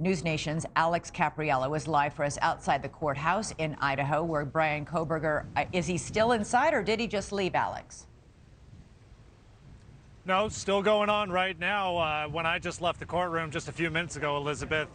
NewsNation's Alex Caprariello is live for us outside the courthouse in Idaho, where Bryan Kohberger, is he still inside or did he just leave, Alex? No, still going on right now. When I just left the courtroom just a few minutes ago, Elizabeth,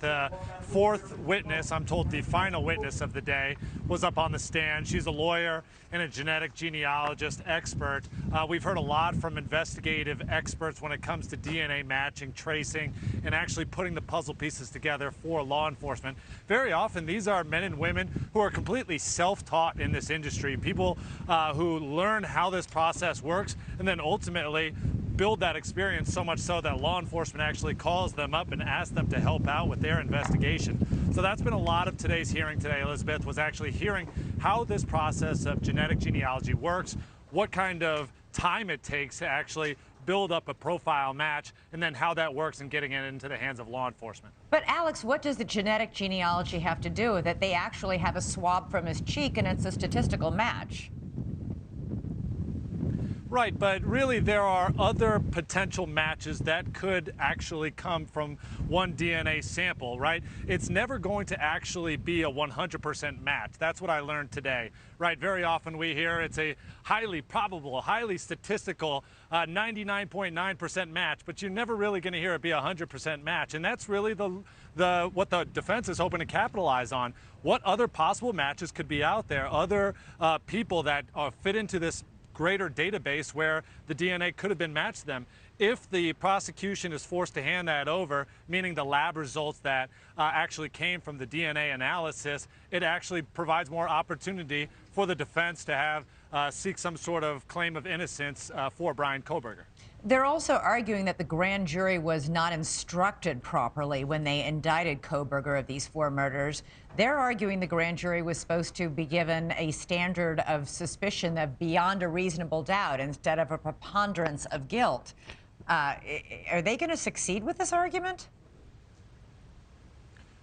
fourth witness, I'm told the final witness of the day, was up on the stand. She's a lawyer and a genetic genealogist expert. We've heard a lot from investigative experts when it comes to DNA matching, tracing, and actually putting the puzzle pieces together for law enforcement. Very often, these are men and women who are completely self-taught in this industry, people who learn how this process works and then ultimately build that experience, so much so that law enforcement actually calls them up and asks them to help out with their investigation. So that's been a lot of today's hearing today, Elizabeth, was actually hearing how this process of genetic genealogy works, what kind of time it takes to actually build up a profile match, and then how that works and getting it into the hands of law enforcement. But Alex, what does the genetic genealogy have to do with it? They actually have a swab from his cheek and it's a statistical match. Right, but really there are other potential matches that could actually come from one DNA sample, right? It's never going to actually be a 100% match. That's what I learned today, right? Very often we hear it's a highly probable, highly statistical 99.9% match, but you're never really going to hear it be a 100% match. And that's really what the defense is hoping to capitalize on. What other possible matches could be out there? Other people that fit into this greater database where the DNA could have been matched to them. If the prosecution is forced to hand that over, meaning the lab results that actually came from the DNA analysis, it actually provides more opportunity for the defense to have seek some sort of claim of innocence for Bryan Kohberger. They're also arguing that the grand jury was not instructed properly when they indicted Kohberger of these 4 murders. They're arguing the grand jury was supposed to be given a standard of suspicion of beyond a reasonable doubt instead of a preponderance of guilt. Are they going to succeed with this argument?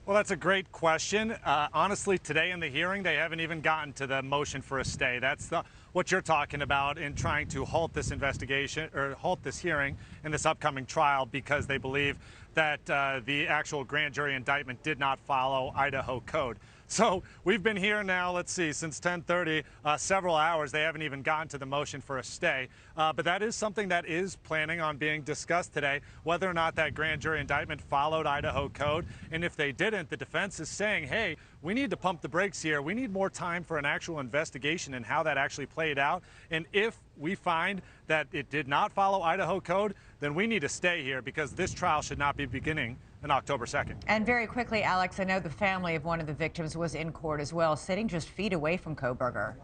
Well, that's a great question. Honestly, today in the hearing, they haven't even gotten to the motion for a stay. That's what you're talking about in trying to halt this investigation or halt this hearing in this upcoming trial because they believe that the actual grand jury indictment did not follow Idaho code. So we've been here now, let's see, since 10:30, several hours. They haven't even gotten to the motion for a stay. But that is something that is planning on being discussed today, whether or not that grand jury indictment followed Idaho code. And if they didn't, the defense is saying, hey, we need to pump the brakes here. We need more time for an actual investigation and how that actually played out. And if we find that it did not follow Idaho code, then we need to stay here because this trial should not be beginning on October 2nd. And very quickly, Alex, I know the family of one of the victims was in court as well, sitting just feet away from Kohberger.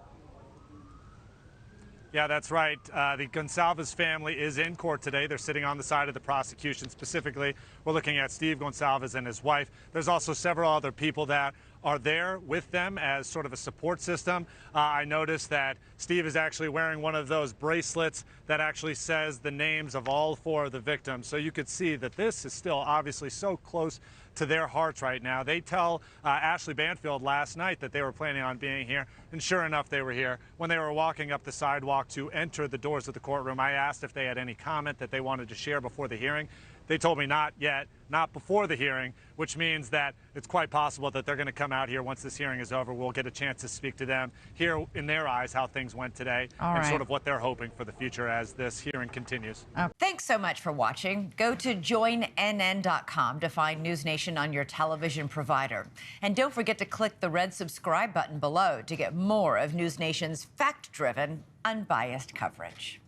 Yeah, that's right. The Gonsalves family is in court today. They're sitting on the side of the prosecution. Specifically, we're looking at Steve Gonsalves and his wife. There's also several other people that are there with them as sort of a support system. I noticed that Steve is actually wearing one of those bracelets that actually says the names of all 4 of the victims. So you could see that this is still obviously so close to their hearts right now. They tell Ashley Banfield last night that they were planning on being here, and sure enough, they were here. When they were walking up the sidewalk to enter the doors of the courtroom, I asked if they had any comment that they wanted to share before the hearing. They told me not yet, not before the hearing, which means that it's quite possible that they're going to come out here once this hearing is over. We'll get a chance to speak to them, hear in their eyes how things went today, and sort of what they're hoping for the future as this hearing continues. Thanks so much for watching. Go to joinnn.com to find NewsNation on your television provider. And don't forget to click the red subscribe button below to get more of NewsNation's fact-driven, unbiased coverage.